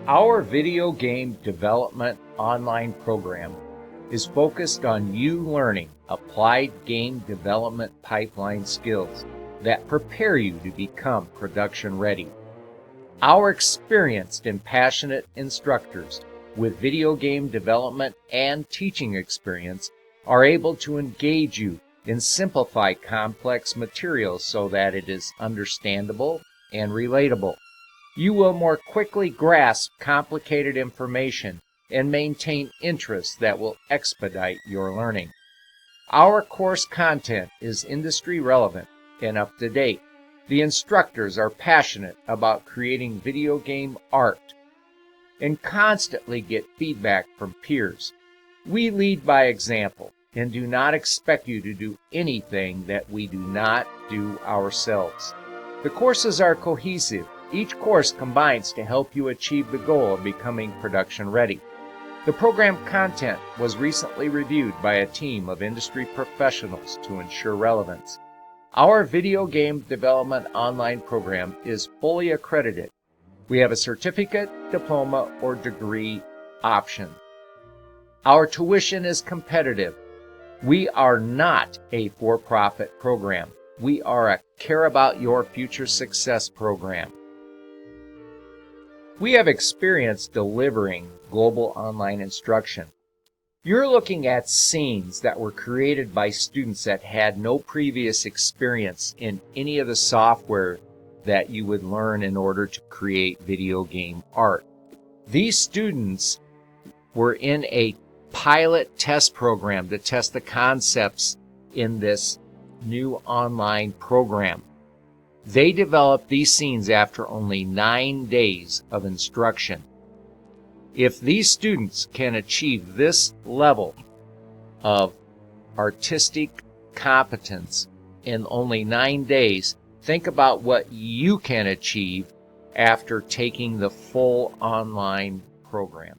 Our video game development online program is focused on you learning applied game development pipeline skills that prepare you to become production ready. Our experienced and passionate instructors with video game development and teaching experience are able to engage you and simplify complex materials so that it is understandable and relatable. You will more quickly grasp complicated information and maintain interest that will expedite your learning. Our course content is industry relevant and up to date. The instructors are passionate about creating video game art and constantly get feedback from peers. We lead by example and do not expect you to do anything that we do not do ourselves. The courses are cohesive. Each course combines to help you achieve the goal of becoming production ready. The program content was recently reviewed by a team of industry professionals to ensure relevance. Our video game development online program is fully accredited. We have a certificate, diploma, or degree option. Our tuition is competitive. We are not a for-profit program. We are a care about your future success program. We have experience delivering global online instruction. You're looking at scenes that were created by students that had no previous experience in any of the software that you would learn in order to create video game art. These students were in a pilot test program to test the concepts in this new online program. They developed these scenes after only 9 days of instruction. If these students can achieve this level of artistic competence in only 9 days, think about what you can achieve after taking the full online program.